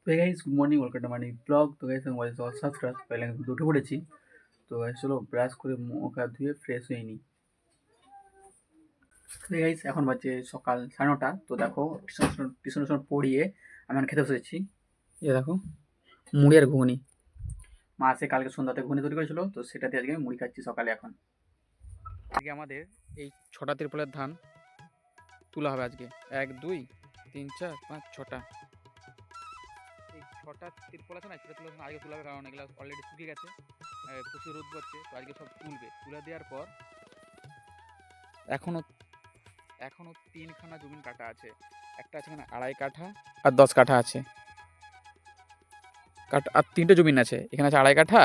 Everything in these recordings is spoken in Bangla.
তো guys good morning, welcome to money blog. তো গাইস আমি বাজে 7টা, পহলে আমি উঠে পড়েছি। তো গাইস চলো ব্রাশ করে মুখ হাত ধুয়ে ফ্রেশ হয়ে নিই। তো গাইস এখন বাজে সকাল 9:30। তো দেখো টিউশন পড়িয়ে আমি এখন খেতে বসেছি। এ দেখো মুড়ি আর ঘুগনি। মা আছে কালকে সন্ধ্যাতে ঘুগনি তৈরি করেছিল, তো সেটা দিয়ে আজকে আমি মুড়ি খাচ্ছি সকালে এখন। আজকে আমাদের এই 6টা তিরপলের ধান তোলা হবে আজকে। 1 2 3 4 5 6টা। এই 6টা তিরপল আছে না, সেটা তুলে আগে তোলা হবে, কারণ এগুলো অলরেডি শুকিয়ে গেছে। প্রচুর রোদ পড়ছে, তো আজকে সব তুলবে। তুলে দেওয়ার পর এখনো এখনো 3খানা জমি কাটা আছে। একটা আছে এখানে 2.5 কাঠা আর 10 কাঠা আছে। আর 3টে জমি আছে, এখানে আছে 2.5 কাঠা,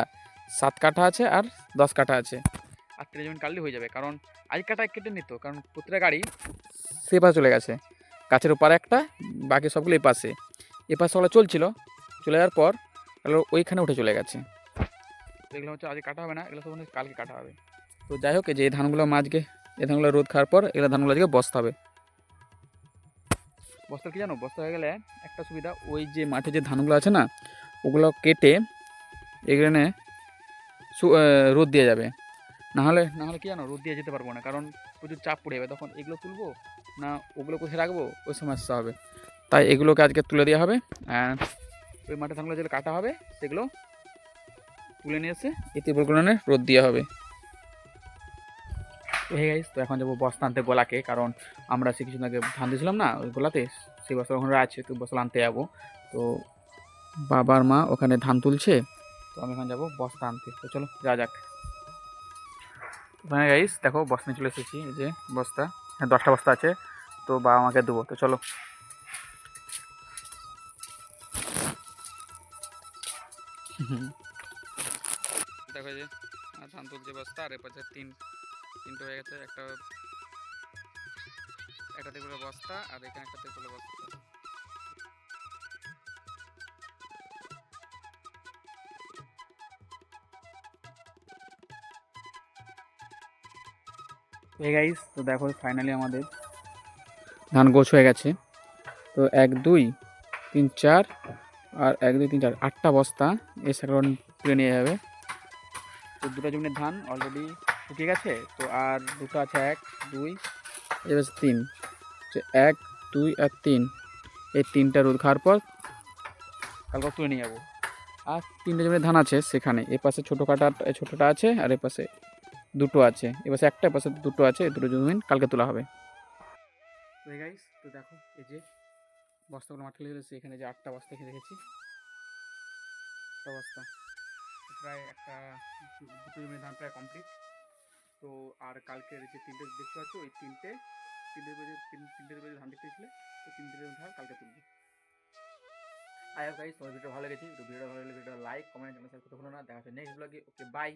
7 কাঠা আছে আর 10 কাঠা আছে। আর 3টে জমি কাটলে হয়ে যাবে, কারণ আজ কাটা কেটে নিত, কারণ প্রতিটা গাড়ি সে পাশে চলে গেছে। গাছের ওপারে একটা, বাকি সবগুলো এই পাশে। এ পাশে ওগুলো চলে যাওয়ার পর ওইখানে উঠে চলে গেছে। তো এগুলো হচ্ছে আজকে কাটা হবে না, এগুলো সব কালকে কাটা হবে। তো যাই হোক, এই যে এই ধানগুলো আজকে, এই ধানগুলো রোদ খাওয়ার পর এগুলো ধানগুলো আজকে বস্তা হবে। বস্তা কি জানো, বস্তা হয়ে গেলে একটা সুবিধা, ওই যে মাঠে যে ধানগুলো আছে না, ওগুলো কেটে এখানে রোদ দিয়ে যাবে। না হলে কি জানো, রোদ দিয়ে যেতে পারবো না, কারণ প্রচুর চাপ পড়ে যাবে। তখন এগুলো তুলবো না ওগুলো কোথায় রাখবো, ওই সমস্যা হবে। তাই এগুলোকে আজকে তুলে দেওয়া হবে। আর ওই মাঠে ধানগুলো যেগুলো কাটা হবে সেগুলো তুলে নিয়ে এসে এই ত্রিপলগুলো রোদ দেওয়া হবে। হয়ে গাইস, তো এখন যাবো বস্তা আনতে গোলাকে, কারণ আমরা সে কিছুদিন আগে ধান দিয়েছিলাম না ওই গোলাতে, সেই বস্তা ওখানে আছে, তো বস্তা আনতে যাবো। তো বাবার মা ওখানে ধান তুলছে, তো আমি এখন যাবো বস্তা আনতে। তো চলো যা যাক। ওখানে গাইস দেখো বস্তা নিয়ে চলে এসেছি, এই যে বস্তা। হ্যাঁ, 10টা বস্তা আছে, তো বাবা মাকে দেবো। তো চলো। দেখো যে ধান তুলছে বস্তা, আর এপাশে তিনটে হয়ে গেছে। একটা তেগুলো বস্তা, আর এখানে একটা তেগুলো বস্তা। এই গাইস, তো দেখো ফাইনালি আমাদের ধান গোছ হয়ে গেছে। তো 1 2 3 4 আর 1 2 3 4 8টা বস্তা এই সাইকেল তুলে নিয়ে যাবে। তো 2টা জমির ধান অলরেডি শুকিয়ে গেছে, তো আর দুটো আছে 1 2 এবার 3। 1 2 আর 3, এই 3টা রোদ খাওয়ার পর কালকে তুলে নিয়ে যাবো। আর 3টে জমির ধান আছে সেখানে, এ পাশে ছোটোটা আছে, আর এ পাশে দুটো আছে। এ পাশে একটা, এ পাশে দুটো আছে। এই দুটো জমি কালকে তোলা হবে। তো গাইস, তো দেখো এই যে বস্তাগুলো মাঠে লেগেছে, এখানে যে 8টা বস্তা এখানে রেখেছি। 8টা বস্তা প্রায় একটা, দুটো জমির ধান প্রায় কমপ্লিট। তো আর কালকের যে 3টে দেখতে পাচ্ছ, ওই তিনটের বেজে ধান দেখতে ছিল, তো 3টে ধান কালকে তুলবো। আই হোপ গাইস তোমার ভিডিও ভালো লেগেছে। তো ভিডিও ভালো লাগলে video like comment channel subscribe করতে ভুলো না। দেখা হচ্ছে নেক্সট ব্লগে। Okay bye.